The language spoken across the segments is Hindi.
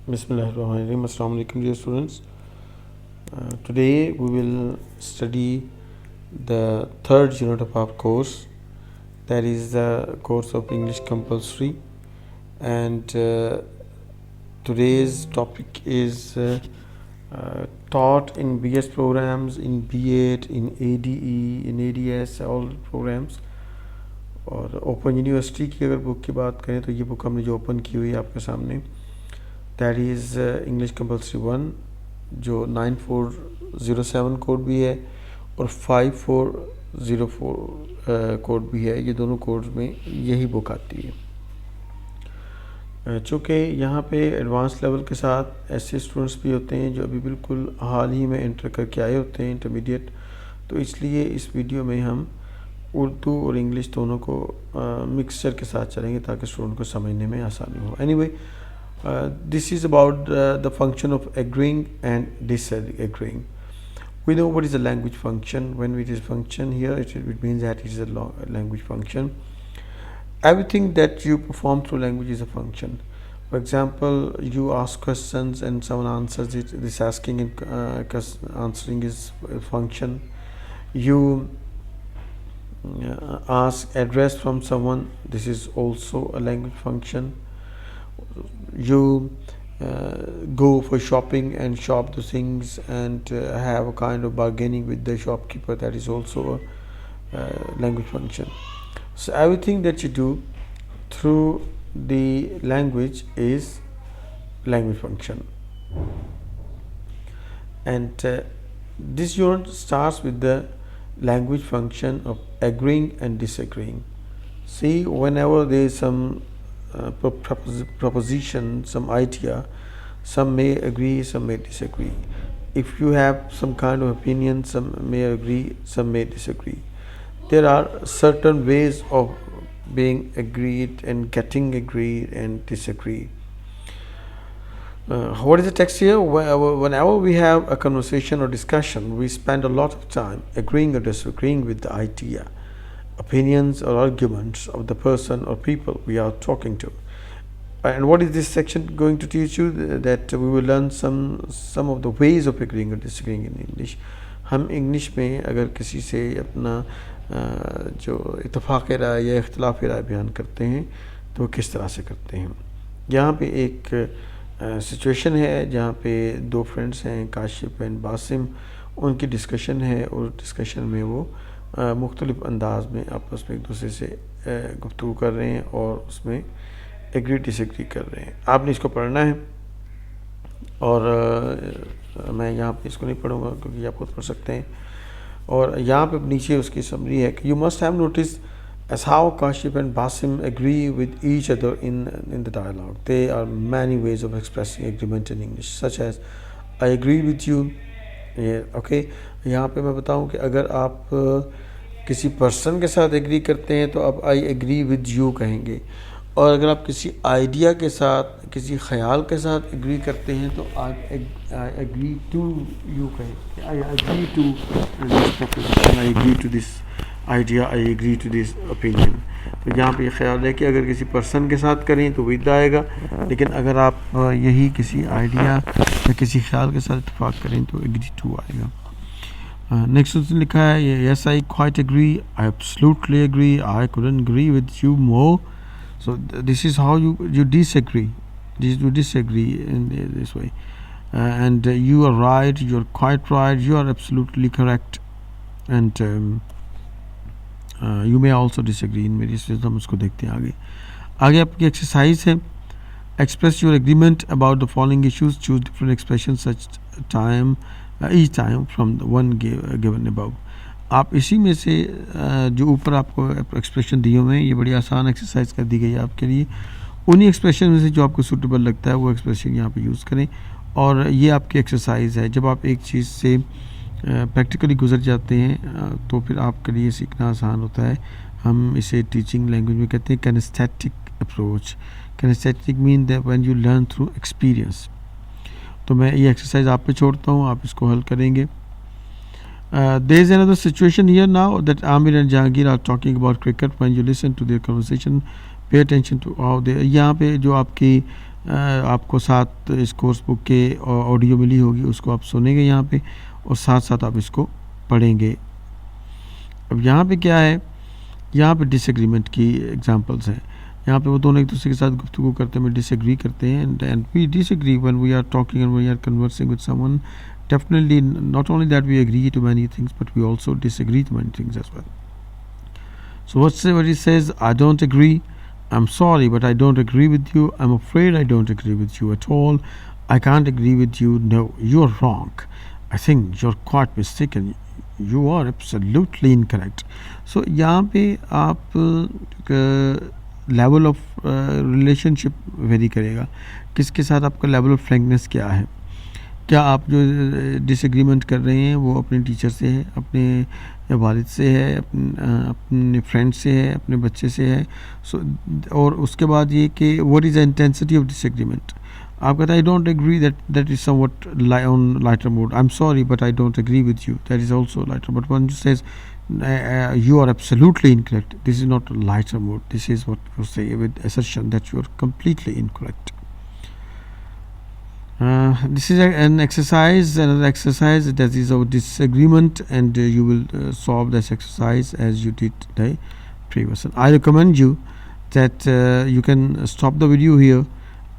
Bismillahirrahmanirrahim. Assalamu alaikum, dear students. Today we will study the third unit of our course, that is the course of English compulsory, and today's topic is taught in BS programs, in B8, in ADE, in ADS, all programs. और ओपन यूनिवर्सिटी की अगर बुक की बात करें तो ये बुक हमने जो ओपन की हुई है आपके सामने, दैट इज़ इंग्लिश कंपल्सरी 1, जो 9407 कोड भी है और 5404 कोड भी है। ये दोनों कोड्स में यही बुक आती है। चूँकि यहाँ पे एडवांस लेवल के साथ ऐसे स्टूडेंट्स भी होते हैं जो अभी बिल्कुल हाल ही में इंटर करके आए होते हैं, इंटरमीडिएट, तो इसलिए इस वीडियो में हम उर्दू और इंग्लिश दोनों को मिक्सचर के साथ चलेंगे ताकि स्टूडेंट को समझने में आसानी हो। Anyway, this is about the function of agreeing and disagreeing. We know what is a language function. When it is function here, it means that it is a language function. Everything that you perform through language is a function. For example, you ask questions and someone answers it. This asking and answering is a function. You ask address from someone. This is also a language function. You go for shopping and shop the things and have a kind of bargaining with the shopkeeper. That is also a language function. So everything that you do through the language is language function. And this unit starts with the language function of agreeing and disagreeing. See, whenever there is some proposition, some idea, some may agree, some may disagree. If you have some kind of opinion, some may agree, some may disagree. There are certain ways of being agreed and getting agreed and disagree. What is the text here? Whenever we have a conversation or discussion, we spend a lot of time agreeing or disagreeing with the idea, opinions or arguments of the person or people we are talking to. And what is this section going to teach you? That we will learn some of the ways of agreeing or disagreeing in English. हम इंग्लिश में अगर किसी से अपना जो इत्तेफाक राय या इख्तिलाफ राय बयान करते हैं तो वो किस तरह से करते हैं। यहाँ पे एक सिचुएशन है जहाँ पे दो फ्रेंड्स हैं, काशिफ एंड बासिम, उनकी डिस्कशन है और डिस्कशन में वो मुख्तलिफ अंदाज में आपस में एक दूसरे से गुफ्तगू कर रहे हैं और उसमें एग्री डिसएग्री कर रहे हैं। आपने इसको पढ़ना है और मैं यहाँ पे इसको नहीं पढ़ूँगा क्योंकि आप खुद पढ़ सकते हैं। और यहाँ पे नीचे उसकी समरी है कि you must have notice as how Kashif and Basim agree with each other in the dialogue. There are many ways of expressing agreement in English, such as I agree with you. Okay, यहाँ पे मैं बताऊँ कि अगर आप किसी पर्सन के साथ एग्री करते हैं तो आप I agree with you कहेंगे, और अगर आप किसी आइडिया के साथ, किसी ख्याल के साथ एग्री करते हैं तो I agree to you कहेंगे। I agree to this proposition, I agree to this idea, I agree to this opinion. तो यहाँ पे ये ख्याल है कि अगर किसी पर्सन के साथ करें तो विद आएगा, लेकिन अगर आप यही किसी आइडिया या किसी ख्याल के साथ इत्तेफाक करें तो एग्री टू आएगा। नेक्स्ट उसने लिखा है yes I quite agree, I absolutely agree, I couldn't agree with you more. So this is how you disagree. You disagree in this way, and you are right. You are quite right. You are absolutely correct, and you may also disagree. In मेरी इसलिए हम उसको देखते हैं आगे। आगे आपकी एक्सरसाइज है express your agreement about the following issues. Choose different expressions such time each time from the one given above. आप इसी में से जो ऊपर आपको एक्सप्रेशन दिए हुए हैं, ये बड़ी आसान एक्सरसाइज कर दी गई है आपके लिए। उन्हीं एक्सप्रेशन में से जो आपको सूटेबल लगता है वो एक्सप्रेशन यहाँ पे यूज़ करें, और ये आपकी एक्सरसाइज है। जब आप एक चीज़ से प्रैक्टिकली गुजर जाते हैं तो फिर आपके लिए सीखना आसान होता है। हम इसे टीचिंग लैंग्वेज में कहते हैं kinaesthetic approach. Kinaesthetic mean that when you learn through experience. तो मैं ये एक्सरसाइज आप पे छोड़ता हूँ, आप इसको हल करेंगे। There is another situation here now that Amir and Jahangir are talking about cricket. When you listen to their conversation, pay attention to how they. यहाँ पे जो आपकी आपको साथ इस कोर्स बुक के ऑडियो मिली होगी, उसको आप सुनेंगे यहाँ पे और साथ साथ आप इसको पढ़ेंगे। अब यहाँ पे क्या है, यहाँ पे डिसएग्रीमेंट की एग्जांपल्स हैं। यहाँ पे वो दोनों एक दूसरे के साथ गुफ्तगू करते हैं, डिसएग्री करते हैं, and we disagree when we are talking and we are conversing with someone. Definitely, not only that we agree to many things, but we also disagree to many things as well. So whatever he says, I don't agree, I'm sorry, but I don't agree with you, I'm afraid I don't agree with you at all, I can't agree with you, no, you're wrong, I think you're quite mistaken, you are absolutely incorrect. So यहाँ पे आप लेवल ऑफ रिलेशनशिप वेरी करेगा, किसके साथ आपका लेवल ऑफ फ्रैंकनेस क्या है। क्या आप जो डिसएग्रीमेंट कर रहे हैं वो अपने टीचर से है, अपने वालिद से है, अपने फ्रेंड से है, अपने बच्चे से है। सो और उसके बाद ये कि what is the intensity of disagreement. आप कहते हैं I don't agree, that is something on lighter mode, I am sorry but I don't agree with you, that is also lighter. But one says you are absolutely incorrect, this is not a lighter mood, this is what you say with assertion that you are completely incorrect. This is an exercise, another exercise that is of disagreement, and you will solve this exercise as you did the previous one. I recommend you that you can stop the video here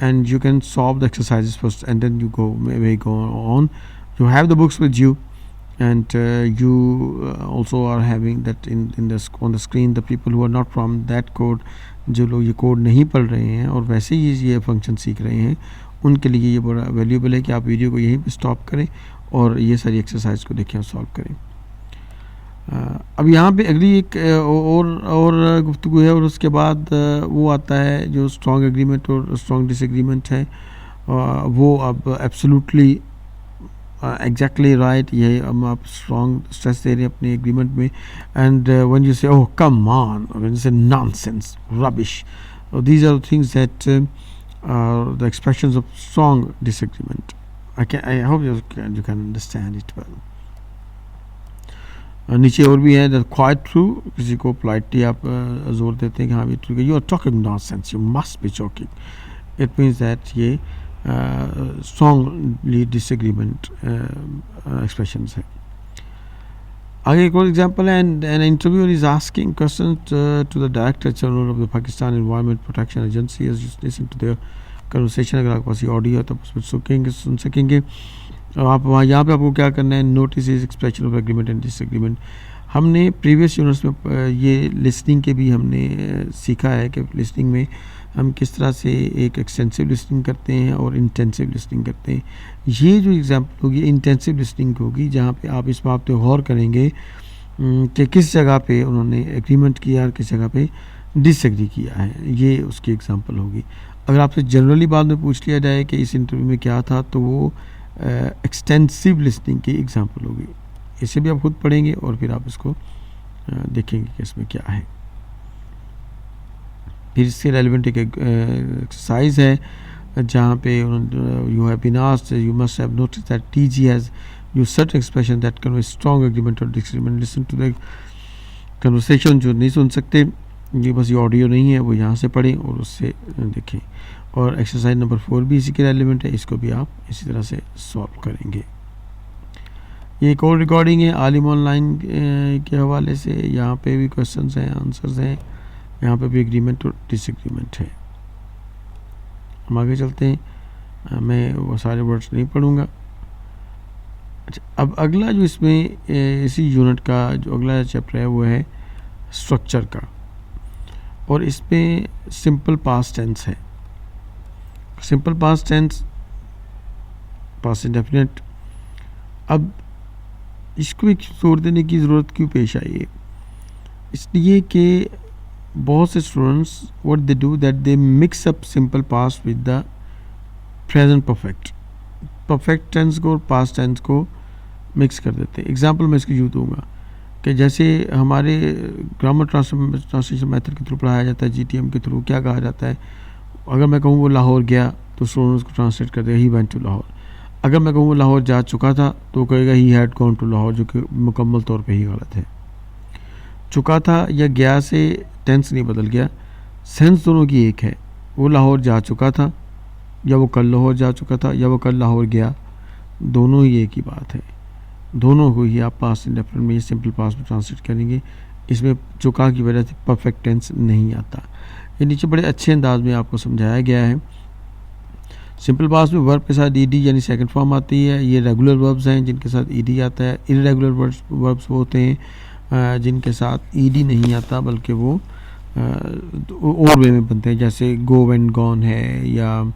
and you can solve the exercises first, and then you may go on. You have the books with you, and you also are having that on the screen the people who are not from that code, जो लोग ये कोड नहीं पढ़ रहे हैं और वैसे ही ये फंक्शन सीख रहे हैं, उनके लिए ये बड़ा वैल्यूएबल है कि आप वीडियो को यहीं पे स्टॉप करें और ये सारी एक्सरसाइज को देखें और सॉल्व करें। अब यहाँ पे अगली एक और गुफ्तगू है, और उसके बाद वो आता है जो स्ट्रॉन्ग एग्रीमेंट और स्ट्रॉन्ग डिसएग्रीमेंट है। वो अब एब्सोल्युटली एग्जैक्टली राइट, ये अब आप स्ट्रॉन्ग स्ट्रेस दे रहे हैं अपने एग्रीमेंट में। And when you say oh come on, when you say nonsense, rubbish, these are things that the expressions of strong disagreement. I hope you can understand it well. नीचे और भी है, that quite true, किसी को politely आप जोर देते हैं कि हाँ भी true, you are talking nonsense, you must be joking. It means that ये strongly disagreement expressions है। आगे एक और एग्जाम्पल है, an interviewer is asking questions to the Director General of the Pakistan Environment Protection Agency. As you listen to their conversation, अगर आपके पास ये ऑडियो है तो उसमें सुन सकेंगे। आप वहाँ यहाँ पे आपको क्या करना है, notice is expression of agreement and disagreement. हमने प्रीवियस यूनिट्स में ये लिसनिंग के भी हमने सीखा है कि लिसनिंग में हम किस तरह से एक एक्सटेंसिव लिसनिंग करते हैं और इंटेंसिव लिसनिंग करते हैं। ये जो एग्जांपल होगी इंटेंसिव लिसनिंग होगी, जहाँ पे आप इस बात पे गौर करेंगे कि किस जगह पे उन्होंने एग्रीमेंट किया और किस जगह पे डिसएग्री किया है, ये उसकी एग्जांपल होगी। अगर आपसे जनरली बाद में पूछ लिया जाए कि इस इंटरव्यू में क्या था, तो वो एक्सटेंसिव लिसनिंग की एग्जांपल होगी। इसे भी आप खुद पढ़ेंगे और फिर आप इसको देखेंगे कि इसमें क्या है। फिर इससे रेलिवेंट एक एक्सरसाइज है जहाँ पे you have been asked, you must have notice that TG has used certain expression that convey strong agreement और disagreement. Listen to the conversation. जो नहीं सुन सकते, ये बस ये ऑडियो नहीं है, वो यहाँ से पढ़ें और उससे देखें। और एक्सरसाइज नंबर 4 भी इसी के रेलिवेंट है, इसको भी आप इसी तरह से सॉल्व करेंगे। ये एक और रिकॉर्डिंग है आलिम ऑनलाइन के हवाले से, यहाँ पे भी क्वेश्चंस हैं, आंसर्स हैं, यहाँ पे भी एग्रीमेंट और डिसएग्रीमेंट है। हम आगे चलते हैं, मैं वो सारे वर्ड्स नहीं पढ़ूँगा। अच्छा, अब अगला जो इसमें इसी यूनिट का जो अगला चैप्टर है वो है स्ट्रक्चर का, और इसमें सिंपल पास्ट टेंस है। Simple past tense, past indefinite. अब इसको एक जोर देने की ज़रूरत क्यों पेश आई है? इसलिए कि बहुत से students what they do that they mix up simple past with the present perfect. Perfect tense को और पास्ट टेंस को मिक्स कर देते हैं। एग्जांपल मैं इसको यूँ दूँगा कि जैसे हमारे ग्रामर ट्रांसलेशन मेथड के थ्रू पढ़ाया जाता है, GTM के थ्रू क्या कहा जाता है। अगर मैं कहूँ वो लाहौर गया तो स्टूडेंट्स को ट्रांसलेट कर देगा ही वेंट टू लाहौर। अगर मैं कहूँ वो लाहौर जा चुका था तो कहेगा he had gone to Lahore, जो कि मुकम्मल तौर पे ही गलत है। चुका था या गया से टेंस नहीं बदल गया, सेंस दोनों की एक है। वो लाहौर जा चुका था या वो कल लाहौर जा चुका था या वो कल लाहौर गया, दोनों ही एक ही बात है। दोनों को ही आप पास्ट इंडेफिनिट में सिंपल पास्ट में ट्रांसलेट करेंगे। इसमें चुका की वजह से परफेक्ट टेंस नहीं आता। ये नीचे बड़े अच्छे अंदाज में आपको समझाया गया है। सिंपल पास्ट में वर्ब के साथ ईडी यानी सेकंड फॉर्म आती है। ये रेगुलर वर्ब्स हैं जिनके साथ ईडी आता है। इर्रेगुलर वर्ब्स वो होते हैं जिनके साथ ईडी नहीं आता, बल्कि वो और वे में बनते हैं, जैसे गो वेंट गॉन है, या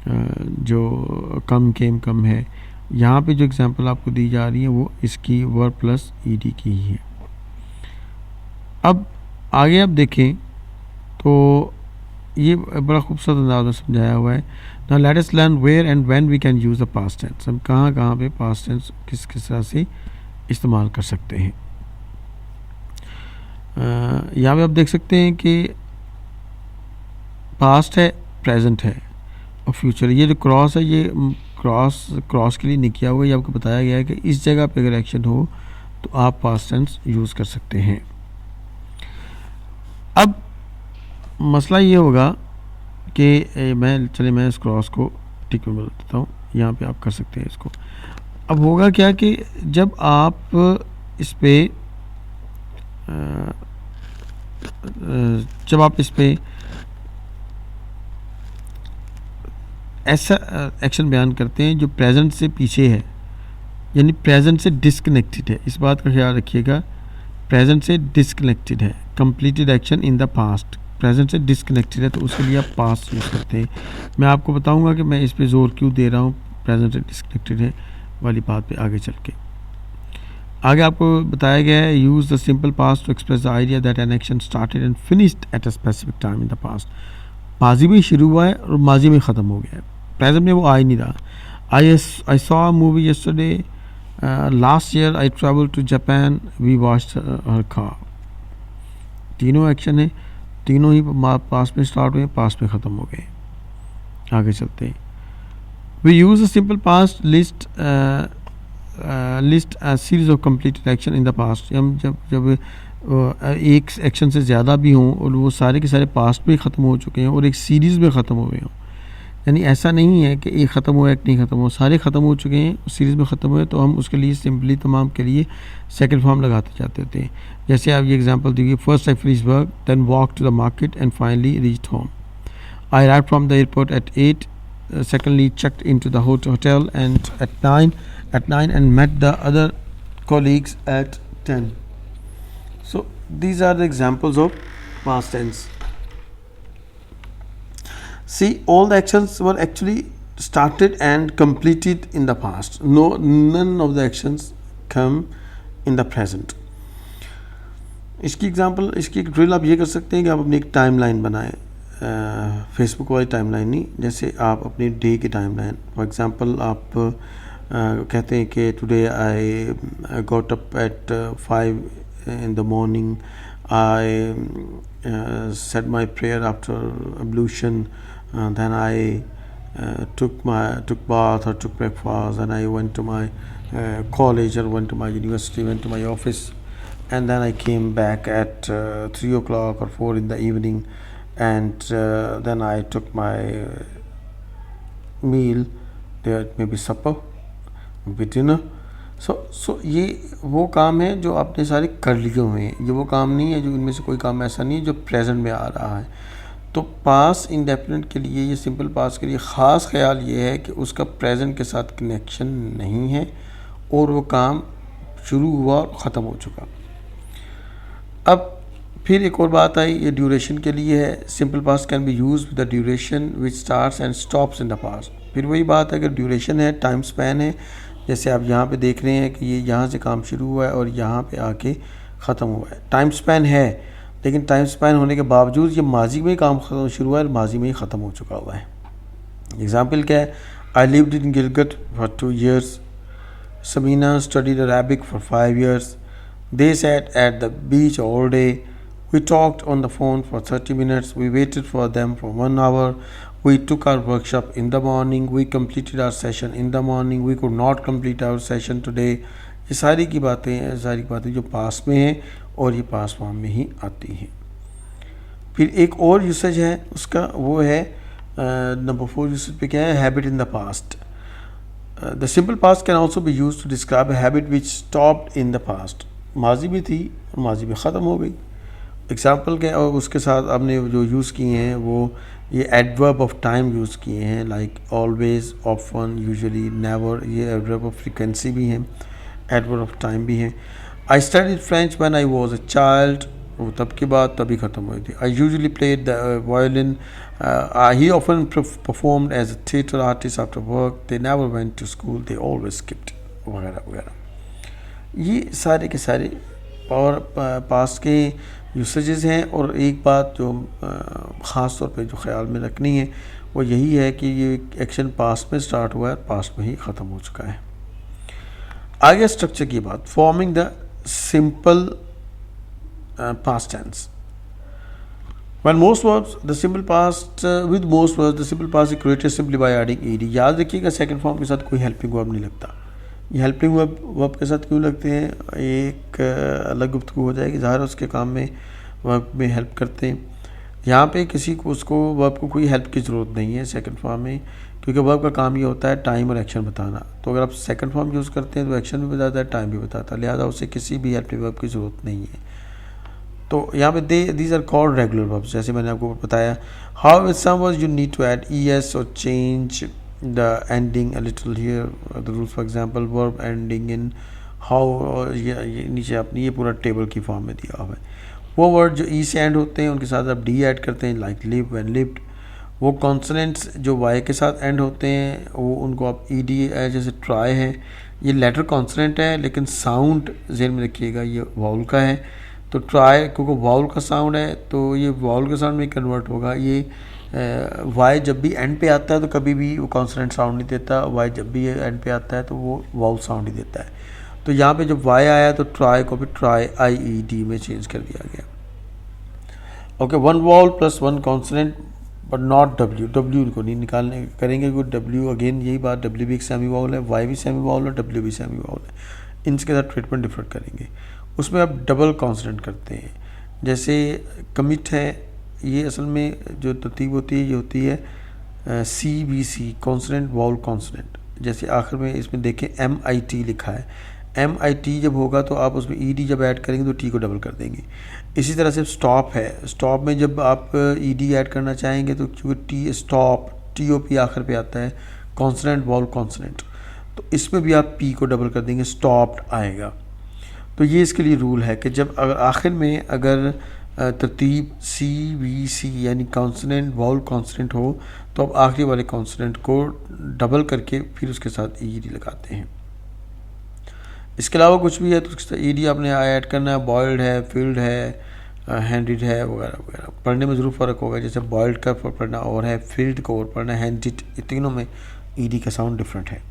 जो कम केम कम है। यहाँ पे जो एग्जांपल आपको दी जा रही है वो इसकी वर्ब प्लस ईडी की ही है। अब आगे आप देखें तो ये बड़ा खूबसूरत अंदाज में समझाया हुआ है। Now let us learn where and when we can use the past tense. हम कहाँ कहाँ पे पास्ट टेंस किस किस तरह से इस्तेमाल कर सकते हैं। यहाँ पे आप देख सकते हैं कि पास्ट है, प्रेजेंट है और फ्यूचर। ये जो क्रॉस है, ये क्रॉस के लिए नहीं किया हुआ है। ये आपको बताया गया है कि इस जगह पे अगर एक्शन हो तो आप पास्ट टेंस यूज़ कर सकते हैं। अब मसला ये होगा कि मैं इस क्रॉस को टिक में बदल देता हूँ। यहाँ पे आप कर सकते हैं इसको। अब होगा क्या कि जब आप इस पे ऐसा एक्शन बयान करते हैं जो प्रेजेंट से पीछे है, यानी प्रेजेंट से डिस्कनेक्टेड है। इस बात का ख्याल रखिएगा, प्रेजेंट से डिस्कनेक्टेड है। Completed action in the past, present से डिस्कनेक्टेड है तो उसके लिए आप पास्ट यूज़ करते हैं। मैं आपको बताऊंगा कि मैं इस पे जोर क्यों दे रहा हूँ, प्रेजेंट से डिस्कनेक्टेड है वाली बात पे आगे चल के। आगे आपको बताया गया है use the simple past to express the idea that an action started and finished at a specific time in the past. माजी में शुरू हुआ है और माजी में ख़त्म हो गया है, प्रेजेंट में वो आ ही नहीं रहा। I saw a movie yesterday, last year I travel to Japan, we watched her car. तीनों एक्शन है, तीनों ही पास्ट में स्टार्ट हुए, पास्ट में ख़त्म हो गए। आगे चलते हैं। We use a simple past list a series of completed action in the past. हम जब एक एक्शन से ज़्यादा भी हों और वो सारे के सारे पास्ट में ख़त्म हो चुके हैं और एक सीरीज़ में ख़त्म हुए हों, यानी ऐसा नहीं है कि एक ख़त्म हुआ एक नहीं ख़त्म हो, सारे ख़त्म हो चुके हैं, सीरीज़ में ख़त्म हुए, तो हम उसके लिए सिंपली तमाम के लिए सेकंड फॉर्म लगाते जाते होते हैं। जैसे आप ये एग्जांपल दीजिए, first I finish work, then walk to the market and finally reached home. I arrived from the airport at 8, secondly checked into the hotel and at 9 and met the other colleagues at 10. So these are the examples of past tense. See, all the actions were actually started and completed in the past. None of the actions come in the present. इसकी एग्जांपल, इसकी एक ड्रिल आप ये कर सकते हैं कि आप अपनी एक टाइमलाइन बनाएं, फेसबुक वाली टाइमलाइन नहीं, जैसे आप अपनी डे की टाइमलाइन। फॉर एग्जांपल आप कहते हैं कि today I got up at 5 in the morning, I said my prayer after ablution, then I took bath or took breakfast, and I went to my college or went to my university, went to my office, and then I came back at 3 o'clock or 4 in the evening, and then I took my meal there, maybe supper, maybe dinner. सो ये वो काम है जो आपने सारे कर लिए हुए हैं। ये वो काम नहीं है, जो इनमें से कोई काम ऐसा नहीं है जो प्रेजेंट में आ रहा है। तो पास्ट इंडेफिनिट के लिए, ये सिंपल पास्ट के लिए ख़ास ख्याल ये है कि उसका प्रेजेंट के साथ कनेक्शन नहीं है और वो काम शुरू हुआ और ख़त्म हो चुका। अब फिर एक और बात आई, ये ड्यूरेशन के लिए है। Simple past can be use with the duration which starts and stops in the past. फिर वही बात है, अगर ड्यूरेशन है, टाइम स्पैन है, जैसे आप यहाँ पे देख रहे हैं कि ये यहाँ से काम शुरू हुआ है और यहाँ पे आके ख़त्म हुआ है। टाइम स्पैन है, लेकिन टाइम स्पैन होने के बावजूद ये माजी में ही काम शुरू हुआ है और माजी में ही ख़त्म हो चुका हुआ है। एग्ज़ाम्पल क्या है, I lived in Gilgit for 2 years, Samina studied Arabic for 5 years, they sat at the beach all day, we talked on the phone for 30 minutes, we waited for them for 1 hour, we took our workshop in the morning, we completed our session in the morning, we could not complete our session today। ये सारी की बातें जो पास में हैं और ये पास फॉर्म में ही आती हैं। फिर एक और यूसेज है उसका, वो है नंबर 4 यूसेज पे क्या है, habit in the past. The simple past can also be use to describe a habit which stopped in the past. माजी भी थी और माजी में ख़त्म हो गई. एग्जाम्पल के और उसके साथ आपने जो यूज़ किए हैं वो ये एडवर्ब ऑफ टाइम यूज़ किए हैं, like always, often, usually, never. ये एडवर्ब ऑफ फ्रीक्वेंसी भी हैं, एडवर्ब ऑफ टाइम भी हैं. I studied French when I was a child. वो तब की बात तभी ख़त्म हुई थी. I usually played the violin. He often performed as a theatre artist after work. They never went to school, they always skipped, वगैरह वगैरह. ये सारे के सारे और पास्ट के यूसेजेस हैं. और एक बात जो ख़ास तौर पे जो ख्याल में रखनी है वो यही है कि ये एक्शन पास्ट में स्टार्ट हुआ है, पास्ट में ही ख़त्म हो चुका है. आगे स्ट्रक्चर की बात, forming the simple past tense. When most verbs, the simple past with most verbs, the simple past is created simply by adding ed. याद रखिएगा सेकंड फॉर्म के साथ कोई हेल्पिंग वर्ब नहीं लगता. ये हेल्पिंग वर्ब के साथ क्यों लगते हैं, एक अलग गुफ्तगू हो जाएगी. ज़ाहिर उसके काम में वर्ब में हेल्प करते हैं. यहाँ पे किसी को उसको वर्ब को कोई हेल्प की ज़रूरत नहीं है सेकंड फॉर्म में, क्योंकि वर्ब का काम ये होता है टाइम और एक्शन बताना. तो अगर आप सेकंड फॉर्म यूज़ करते हैं तो एक्शन भी बताता है, टाइम भी बताता है, लिहाजा उसे किसी भी हेल्पिंग वर्ब की ज़रूरत नहीं है. तो यहाँ पे these are called regular verbs. जैसे मैंने आपको बताया, how with some words you need to add ES और change the ending a little here. The rules for example verb ending in how, और ये नीचे आपने ये पूरा टेबल की फॉर्म में दिया हुआ है. वो वर्ड जो ई से एंड होते हैं उनके साथ आप डी ऐड करते हैं, लाइक लिव एंड लिव्ड. वो कॉन्सोनेंट्स जो वाई के साथ एंड होते हैं वो उनको आप ई डी, जैसे ट्राई है, ये लेटर कॉन्सोनेंट है लेकिन साउंड ज़हन में रखिएगा ये वाउल का है. तो ट्राई क्योंकि वाउल का साउंड है तो ये वाउल के साउंड में कन्वर्ट होगा. ये वाई जब भी एंड पे आता है तो कभी भी वो कॉन्सोनेंट साउंड नहीं देता. वाई जब भी एंड पे आता है तो वो वाउल साउंड ही देता है. तो यहाँ पे जब वाई आया तो ट्राई को भी ट्राई आई ई डी में चेंज कर दिया गया. Okay, one vowel plus one consonant but not W. W को नहीं निकालने करेंगे क्योंकि डब्ल्यू अगेन यही बात, डब्ल्यू भी एक सेमी वाउल है, वाई भी सेमी वाउल है, डब्ल्यू भी सेमी वाउल है. इनके साथ ट्रीटमेंट डिफरेंट करेंगे. उसमें आप डबल कॉन्सोनेंट करते हैं. जैसे कमिट है, ये असल में जो तरतीब होती है ये होती है C V C, consonant vowel consonant. जैसे आखिर में इसमें देखें एम आई टी लिखा है. एम आई टी जब होगा तो आप उसमें ई डी जब ऐड करेंगे तो टी को डबल कर देंगे. इसी तरह से स्टॉप है, स्टॉप में जब आप ई डी ऐड करना चाहेंगे तो क्योंकि T stop T O P आखिर पे आता है, कॉन्सोनेंट वाउल कॉन्सोनेंट, तो इसमें भी आप पी को डबल कर देंगे, स्टॉप्ड आएगा. तो ये इसके लिए रूल है कि जब अगर आखिर में अगर तरतीब सी बी सी यानी कॉन्सोनेंट वाउल कॉन्सोनेंट हो तो आप आखिरी वाले कॉन्सोनेंट को डबल करके फिर उसके साथ ई डी लगाते हैं. इसके अलावा कुछ भी है तो उसके साथ ई डी आपने ऐड करना है. बॉयल्ड है, फील्ड है, हैंडिड है, वगैरह वगैरह. पढ़ने में ज़रूर फ़र्क होगा. जैसे बॉयल्ड का पढ़ना और है, फील्ड को और पढ़ना, हैंडिड, ये तीनों में ई डी का साउंड डिफरेंट है.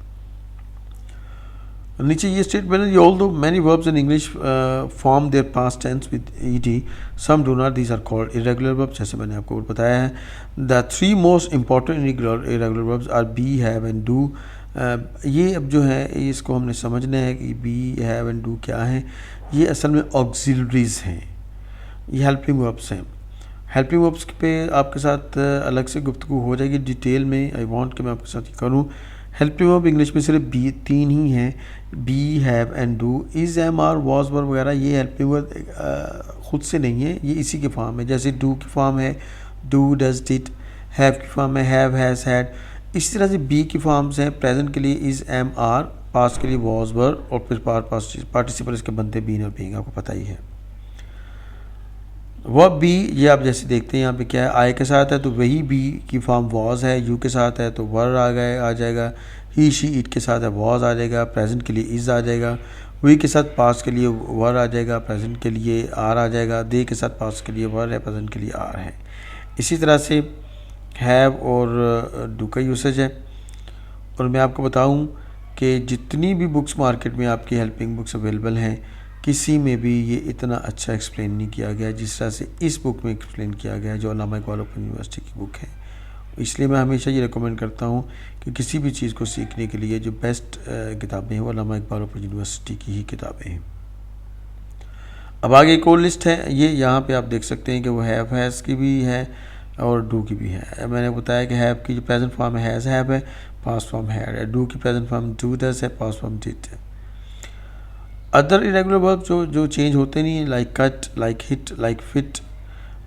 नीचे ये स्टेटमेंट है, although many verbs in English form their past tense with ED, some do not, these are called irregular verbs. जैसे मैंने आपको बताया है, the three most important irregular verbs are be, have and do. ये अब जो है इसको हमने समझना है कि बी, हैव एंड डू क्या है. ये असल में ऑक्सिलरीज हैं, ये हेल्पिंग वर्ब्स हैं. हेल्पिंग वर्ब्स पे आपके साथ अलग से गुफ्तगू हो जाएगी डिटेल में. आई वांट कि मैं आपके साथ करूँ. हेल्पिंग वर्ब इंग्लिश में सिर्फ बी तीन ही हैं, be, have and do. Is, am, are, was, were वगैरह ये हेल्पिंग वर्ब खुद से नहीं है, ये इसी के फॉर्म है. जैसे डू की फॉर्म है डू, डज, डिड. हैव की फॉर्म है हैव, हैज़, हैड. इसी तरह से बी की फॉर्म्स हैं प्रेजेंट के लिए इज़, एम, आर, पास्ट के लिए वॉज, वर, और फिर पार्टिसिपल इसके बनते बीन और बीइंग, आपको पता ही है. वर्ब बी ये आप जैसे देखते हैं यहाँ पे क्या है, आई के साथ है तो वही बी की फॉर्म वॉज है. यू के साथ है तो वर आ जाएगा. ही, शी, इट के साथ है वॉज आ जाएगा, प्रेजेंट के लिए इज़ आ जाएगा. वी के साथ पास्ट के लिए वर आ जाएगा, प्रेजेंट के लिए आर आ जाएगा. दे के साथ पास्ट के लिए वर है, प्रेजेंट के लिए आर है. इसी तरह से हैव और डू का यूसेज है. और मैं आपको बताऊँ कि जितनी भी बुक्स मार्केट में आपकी हेल्पिंग बुक्स अवेलेबल हैं किसी में भी ये इतना अच्छा एक्सप्लेन नहीं किया गया जिस तरह से इस बुक में एक्सप्लेन किया गया है जो अल्लामा इकबाल ओपन यूनिवर्सिटी की बुक है. इसलिए मैं हमेशा ये रिकमेंड करता हूँ कि किसी भी चीज़ को सीखने के लिए जो बेस्ट किताबें हैं वो अल्लामा इकबाल ओपन यूनिवर्सिटी की ही किताबें हैं. अब आगे एक और लिस्ट है, ये यहाँ पे आप देख सकते हैं कि वो हैव, हैज़ की भी है, और डू की भी है। मैंने बताया कि हैव की जो प्रेजेंट फॉर्म है हैज़ हैव है, पास्ट फॉर्म है। डू की प्रेजेंट फॉर्म डू डज है, पास्ट फॉर्म डिड है। अदर इरेगुलर वर्ब जो चेंज होते नहीं है, like cut, like hit, like fit,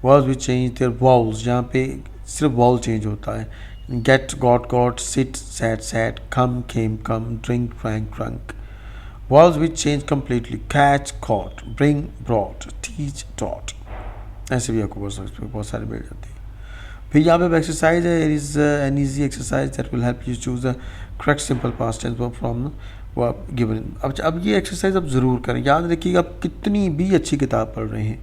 verbs which change their vowels, जहाँ पे सिर्फ वाउल चेंज होता है। Get, got, sit, sat, come, came, come, drink, drank, drunk. Verbs which change completely, catch, caught, bring, brought, teach, taught. ऐसे भी आपको बहुत सारे मिल जाते हैं। फिर यहाँ पे एक्सरसाइज है, it is an easy exercise that will help you choose the correct simple past tense verb from वो आप गिवन। अब ये एक्सरसाइज आप ज़रूर करें। याद रखिएगा, आप कितनी भी अच्छी किताब पढ़ रहे हैं,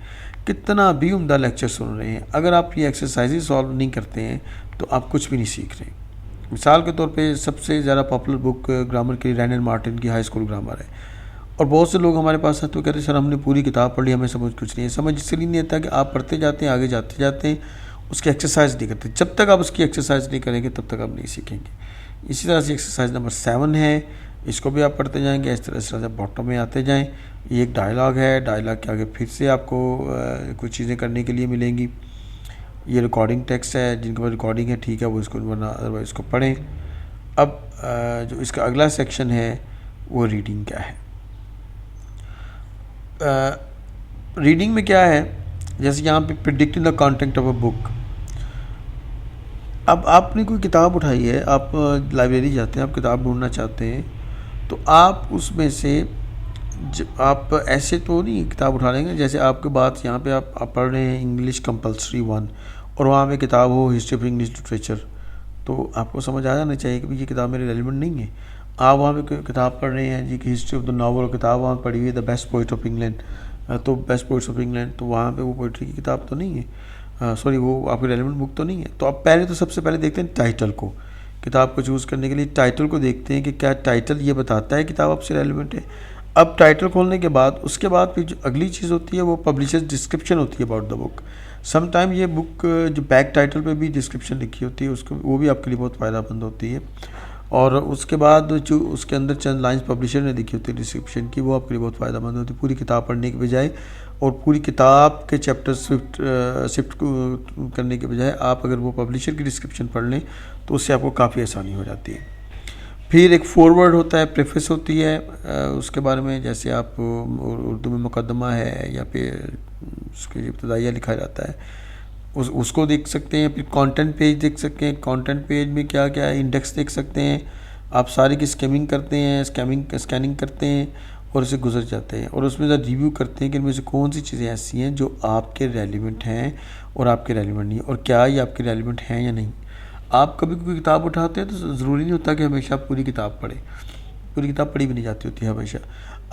कितना भी उम्दा लेक्चर सुन रहे हैं, अगर आप ये एक्सरसाइज सॉल्व नहीं करते हैं तो आप कुछ भी नहीं सीख रहे। मिसाल के तौर पे सबसे ज़्यादा पॉपुलर बुक ग्रामर की रैनल मार्टिन की हाई स्कूल ग्रामर है, और बहुत से लोग हमारे पास हैं तो कहते हैं सर हमने पूरी किताब पढ़ ली, हमें समझ कुछ नहीं है। समझ इसलिए नहीं आता कि आप पढ़ते जाते हैं, आगे जाते जाते हैं, उसकी एक्सरसाइज नहीं करते। जब तक आप उसकी एक्सरसाइज नहीं करेंगे तब तक आप नहीं सीखेंगे। इसी तरह से एक्सरसाइज नंबर 7 है, इसको भी आप पढ़ते जाएंगे। इस तरह से बॉटम में आते जाएं। ये एक डायलॉग है, डायलॉग के आगे फिर से आपको कुछ चीज़ें करने के लिए मिलेंगी। ये रिकॉर्डिंग टेक्स्ट है, जिनके पास रिकॉर्डिंग है ठीक है, वो इसको वरना अदरवाइज इसको पढ़ें। अब जो इसका अगला सेक्शन है वो रीडिंग क्या है। रीडिंग में क्या है, जैसे यहाँ पे predicting the content of a book. अब आपने कोई किताब उठाई है, आप लाइब्रेरी जाते हैं, आप किताब ढूंढना चाहते हैं, तो आप उसमें से आप ऐसे तो नहीं किताब उठा लेंगे। जैसे आपके बात यहाँ पे आप पढ़ रहे हैं इंग्लिश कंपलसरी 1 और वहाँ पे किताब हो हिस्ट्री ऑफ इंग्लिश लिटरेचर, तो आपको समझ आ जाना चाहिए कि भाई ये किताब मेरे रेलिवेंट नहीं है। आप वहाँ पे किताब पढ़ रहे हैं जी कि हिस्ट्री ऑफ द नॉवल, किताब वहाँ पढ़ी हुई है the best poet of England, तो बेस्ट पोइट्स ऑफ इंग्लैंड, तो वहाँ पे वो पोइट्री की किताब तो नहीं है, सॉरी वो आपकी रेलिवेंट बुक तो नहीं है। तो आप पहले तो सबसे पहले देखते हैं टाइटल को। किताब को चूज़ करने के लिए टाइटल को देखते हैं कि क्या टाइटल ये बताता है किताब आपसे रेलिवेंट है। अब टाइटल खोलने के बाद उसके बाद फिर जो अगली चीज़ होती है वो पब्लिशर्स डिस्क्रिप्शन होती है अबाउट द बुक। समटाइम ये बुक जो बैक टाइटल पे भी डिस्क्रिप्शन लिखी होती है, उसको वो भी आपके लिए बहुत फ़ायदामंद होती है। और उसके बाद जो उसके अंदर चंद लाइंस पब्लिशर ने लिखी होती है डिस्क्रिप्शन की, वो आपके लिए बहुत फ़ायदामंद होती है पूरी किताब पढ़ने के बजाय। और पूरी किताब के चैप्टर शिफ्ट करने के बजाय आप अगर वो पब्लिशर की डिस्क्रिप्शन पढ़ लें तो उससे आपको काफ़ी आसानी हो जाती है। फिर एक फॉरवर्ड होता है, प्रेफेस होती है उसके बारे में, जैसे आप उर्दू में मुकदमा है या फिर उसके इब्तदाइया लिखा जाता है, उसको देख सकते हैं। फिर कंटेंट पेज देख सकते हैं, कंटेंट पेज में क्या क्या है, इंडेक्स देख सकते हैं। आप सारी की स्कैनिंग करते हैं, स्कैनिंग करते हैं और उसे गुजर जाते हैं और उसमें रिव्यू करते हैं कि इनमें से कौन सी चीज़ें ऐसी हैं जो आपके रेलिवेंट हैं और आपके रेलिवेंट नहीं, और क्या ये आपके रेलिवेंट हैं या नहीं। आप कभी कोई किताब उठाते हैं तो ज़रूरी नहीं होता कि हमेशा पूरी किताब पढ़ें, पूरी किताब पढ़ी भी नहीं जाती होती है हमेशा।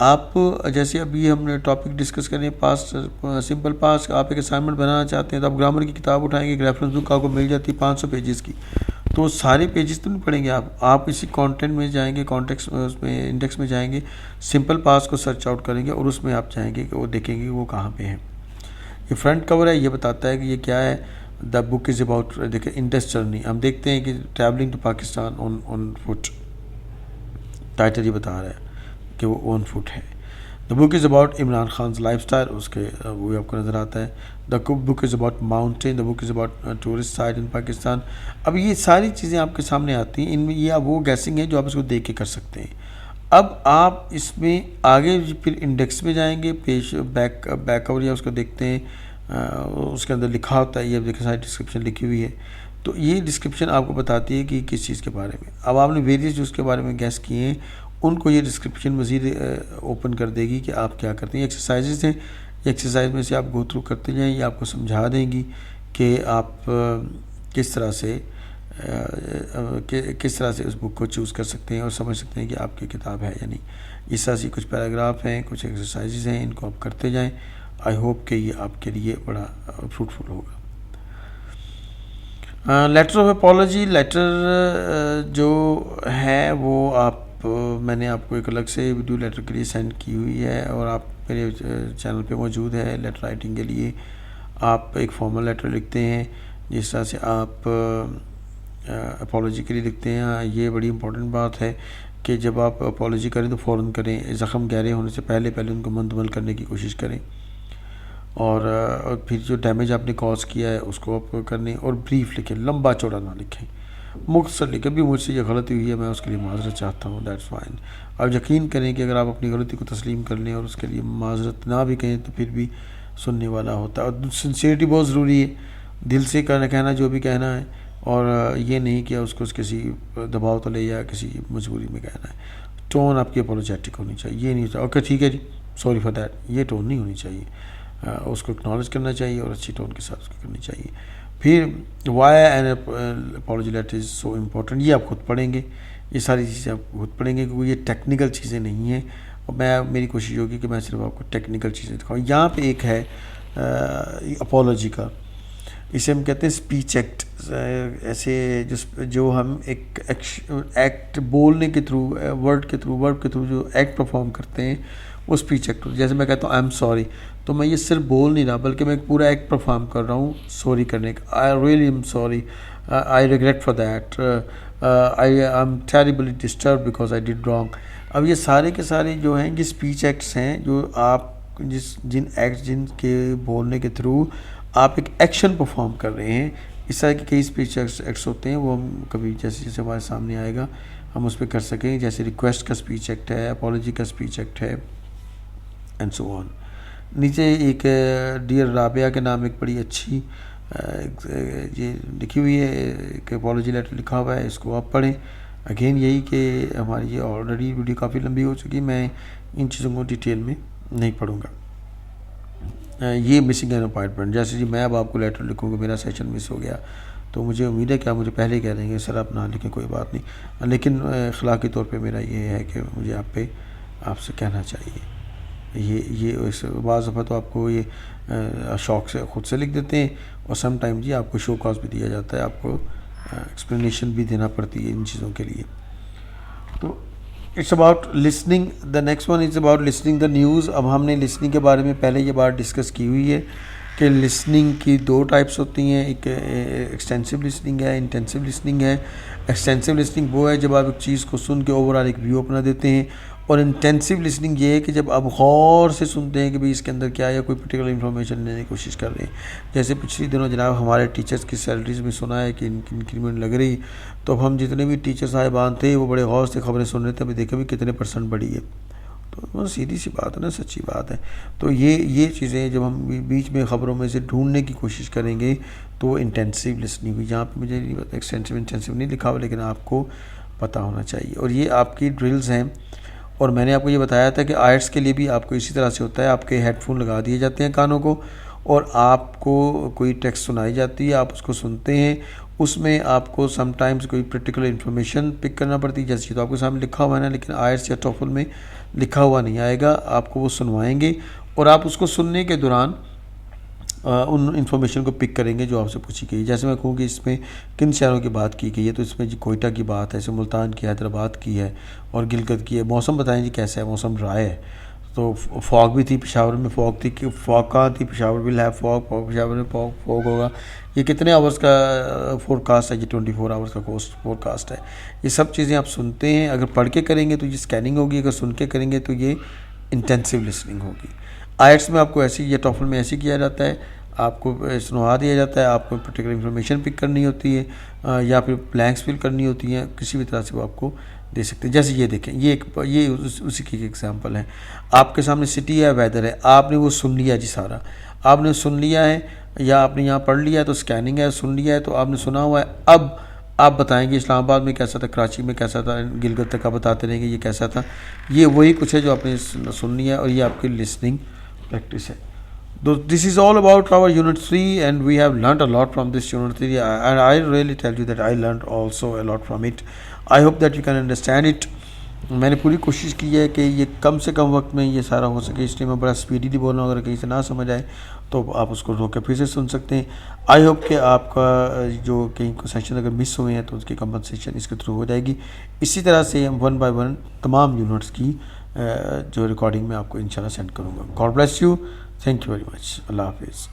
आप जैसे अभी हमने टॉपिक डिस्कस करें पास्ट सिंपल पास्ट, आप एक असाइनमेंट बनाना चाहते हैं तो आप ग्रामर की किताब उठाएंगे, एक रेफरेंस बुक आपको मिल जाती है 500 पेजेस की, तो सारे पेजेस तो नहीं पढ़ेंगे आप इसी कंटेंट में जाएंगे, कॉन्टेक्स्ट उसमें इंडेक्स में जाएंगे, सिंपल पास्ट को सर्च आउट करेंगे और उसमें आप जाएंगे कि वो देखेंगे कि वो कहाँ पे है। ये फ्रंट कवर है, ये बताता है कि ये क्या है। द बुक इज़ अबाउट, देखिए इंडस जर्नी, हम देखते हैं कि travelling to Pakistan on foot, title ये बता रहा है कि वो ऑन फुट है। The book is about Imran Khan lifestyle, उसके वो आपको नज़र आता है। The book is about mountain, the book is about tourist site in Pakistan. अब ये सारी चीज़ें आपके सामने आती हैं, इनमें ये वो गैसिंग है जो आप इसको देख के कर सकते हैं। अब आप इसमें आगे फिर इंडेक्स में जाएंगे, पेज बैक कवर या उसको देखते हैं, उसके अंदर लिखा होता है, ये देखिए सारी डिस्क्रिप्शन लिखी हुई है, तो ये डिस्क्रिप्शन आपको बताती है कि किस चीज़ के बारे में। अब आपने वेरियस जो उसके बारे में गैस किए हैं उनको ये डिस्क्रिप्शन मज़ीद ओपन कर देगी कि आप क्या करते हैं। एक्सरसाइजेस हैं, एक्सरसाइज में से आप गो थ्रू करते जाएँ, ये आपको समझा देंगी कि आप किस तरह से उस बुक को चूज़ कर सकते हैं और समझ सकते हैं कि आपकी किताब है या नहीं। इस तरह से कुछ पैराग्राफ हैं, कुछ एक्सरसाइजेस हैं, इनको आप करते जाएं। आई होप कि ये आपके लिए बड़ा फ्रूटफुल होगा। लेटर ऑफ अपॉलॉजी, लेटर जो है वो मैंने आपको एक अलग से वीडियो लेटर के लिए सेंड की हुई है और आप मेरे चैनल पे मौजूद है। लेटर राइटिंग के लिए आप एक फॉर्मल लेटर लिखते हैं, जिस तरह से आप अपॉलॉजी के लिए लिखते हैं। ये बड़ी इंपॉर्टेंट बात है कि जब आप अपॉलॉजी करें तो फ़ौरन करें, ज़ख़म गहरे होने से पहले उनको मुंतमल करने की कोशिश करें। और फिर जो डैमेज आपने कॉज किया है उसको आप करने, और ब्रीफ लिखें, लंबा चौड़ा ना लिखें, मुख्तसर लिखें। भी मुझसे ये गलती हुई है, मैं उसके लिए माजरत चाहता हूँ, दैट्स फाइन। आप यकीन करें कि अगर आप अपनी गलती को तस्लीम कर लें और उसके लिए माजरत ना भी कहें तो फिर भी सुनने वाला होता है। और सिंसियरिटी बहुत ज़रूरी है, दिल से कहना जो भी कहना है, और ये नहीं कि उसको किसी दबाव तले या किसी मजबूरी में कहना है। टोन आपकी अपोलोजेटिक होनी चाहिए, ये नहीं चाहिए ओके ठीक है जी सॉरी फॉर दैट, ये टोन नहीं होनी चाहिए। उसको एक्नॉलेज करना चाहिए और अच्छी टोन के साथ उसको करनी चाहिए। फिर why an apology letter is so important, ये आप खुद पढ़ेंगे, ये सारी चीज़ें आप खुद पढ़ेंगे क्योंकि ये टेक्निकल चीज़ें नहीं हैं, और मेरी कोशिश होगी कि मैं सिर्फ आपको टेक्निकल चीज़ें दिखाऊँ। यहाँ पे एक है अपॉलॉजी का, इसे हम कहते हैं स्पीच एक्ट। ऐसे जो हम एक एक्ट बोलने के थ्रू, वर्ड के थ्रू जो एक्ट परफॉर्म करते हैं वो स्पीच एक्ट। जैसे मैं कहता हूँ आई एम सॉरी, तो मैं ये सिर्फ बोल नहीं रहा बल्कि मैं एक पूरा एक्ट परफॉर्म कर रहा हूँ सॉरी करने का। I really am sorry, I regret for that, I am terribly disturb because I did wrong. अब ये सारे के सारे जो हैं ये स्पीच एक्ट्स हैं, जो आप जिनके बोलने के थ्रू आप एक एक्शन परफॉर्म कर रहे हैं। इस तरह के कई स्पीच एक्ट्स होते हैं, वो हम कभी जैसे जैसे हमारे सामने आएगा हम उस पर कर सकें। जैसे रिक्वेस्ट का स्पीच एक्ट है, अपॉलॉजी का स्पीच एक्ट है, एंड सो ऑन। नीचे एक डियर राबिया के नाम एक बड़ी अच्छी ये लिखी हुई है, एक अपॉलॉजी लेटर लिखा हुआ है, इसको आप पढ़ें। अगेन यही कि हमारी ये ऑलरेडी वीडियो काफ़ी लंबी हो चुकी, मैं इन चीज़ों को डिटेल में नहीं पढ़ूँगा। ये मिसिंग एन अपॉइंटमेंट, जैसे जी मैं अब आपको लेटर लिखूँगा, मेरा सेशन मिस हो गया, तो मुझे उम्मीद है कि आप मुझे पहले ही कह देंगे सर आप ना लिखें कोई बात नहीं, लेकिन अखलाकी तौर पे मेरा ये है कि मुझे आपसे कहना चाहिए। ये बाज़ दफ़ा तो आपको ये शौक़ से ख़ुद से लिख देते हैं, और सम टाइम जी आपको शो कॉज भी दिया जाता है, आपको एक्सप्लेनेशन भी देना पड़ती है इन चीज़ों के लिए। तो it's about listening, the next one is about listening the news. अब हमने लिसनिंग के बारे में पहले ये बात डिस्कस की हुई है कि लिसनिंग की दो टाइप्स होती हैं, एक एक्सटेंसिव लिसनिंग है, इंटेंसिव लिसनिंग है। एक्सटेंसिव लिसनिंग वो है जब आप एक चीज़ को सुन के ओवरऑल एक व्यू अपना देते हैं, और इंटेंसिव लिसनिंग ये है कि जब आप गौर से सुनते हैं कि भाई इसके अंदर क्या है, या कोई पर्टिकुलर इन्फॉर्मेशन लेने की कोशिश कर रहे हैं। जैसे पिछले दिनों जनाब हमारे टीचर्स की सैलरीज में सुना है कि इनकी इंक्रीमेंट लग रही, तो हम जितने भी टीचर साहिबान थे वो बड़े गौर से खबरें सुन रहे थे, अभी देखें भी कितने % बढ़ी है। तो सीधी सी बात है ना, सच्ची बात है। तो ये चीज़ें जब हम बीच में ख़बरों में से ढूंढने की कोशिश करेंगे तो इंटेंसिव लिसनिंग हुई। यहाँ पे मुझे नहीं पता एक्सटेंसिव इंटेंसिव नहीं लिखा हुआ, लेकिन आपको पता होना चाहिए। और ये आपकी ड्रिल्स हैं, और मैंने आपको ये बताया था कि आयट्स के लिए भी आपको इसी तरह से होता है। आपके हेडफोन लगा दिए जाते हैं कानों को, और आपको कोई टेक्स्ट सुनाई जाती है, आप उसको सुनते हैं, उसमें आपको समटाइम्स कोई पर्टिकुलर इन्फॉर्मेशन पिक करना पड़ती है। जैसे तो आपके सामने लिखा हुआ है ना, लेकिन आयट्स या टोफल में लिखा हुआ नहीं आएगा, आपको वो सुनवाएंगे, और आप उसको सुनने के दौरान उन इन्फॉर्मेशन को पिक करेंगे जो आपसे पूछी गई। जैसे मैं कहूँ कि इसमें किन शहरों की बात की गई है, तो इसमें जी कोयटा की बात है, इसमें मुल्तान की, हैदराबाद की है, और गिलगित की है। मौसम बताएं जी कैसा है, मौसम ड्राई है। तो फॉग भी थी, पेशावर में फॉग थी, कि फॉग कहाँ थी, Peshawar will have fog, Peshawar में फॉग होगा। ये कितने आवर्स का फोरकास्ट है, ये 24 आवर्स का फोरकास्ट है। ये सब चीज़ें आप सुनते हैं, अगर पढ़ के करेंगे तो ये स्कैनिंग होगी, अगर सुन के करेंगे तो ये इंटेंसिव लिसनिंग होगी। आयट्स में आपको ऐसी, या टॉफल में ऐसे किया जाता है, आपको सुनवा दिया जाता है, आपको पर्टिकुलर इन्फॉर्मेशन पिक करनी होती है, या फिर ब्लैंक्स फिल करनी होती हैं, किसी भी तरह से वो आपको दे सकते हैं। जैसे ये देखें, ये उसी की एग्जांपल है। आपके सामने सिटी है, वेदर है, आपने वो सुन लिया जी सारा, आपने सुन लिया है, या आपने यहाँ पढ़ लिया है तो स्कैनिंग है, सुन लिया है तो आपने सुना हुआ है। अब आप बताएंगे इस्लामाबाद में कैसा था, कराची में कैसा था, गिलगित तक आप बताते रहेंगे ये कैसा था। ये वही कुछ है जो आपने सुन लिया है, और ये आपकी लिसनिंग प्रैक्टिस है। This is all about our unit 3, and we have learnt a lot from this unit 3, and I really tell you that I learned also a lot from it. I hope that you can understand it. मैंने पूरी कोशिश की है कि ये कम से कम वक्त में ये सारा हो सके, इसलिए मैं बड़ा स्पीडी बोल रहा हूँ। अगर कहीं से ना समझ आए तो आप उसको रोक के फिर से सुन सकते हैं। आई होप कि आपका जो कहीं को सेशन अगर मिस हुए हैं तो उसकी कंपनसेशन इसके थ्रू हो जाएगी। इसी तरह से हम 1 by 1 तमाम यूनिट्स की जो रिकॉर्डिंग में आपको इंशाल्लाह सेंड करूँगा। God bless you, thank you very much, Allah हाफिज़।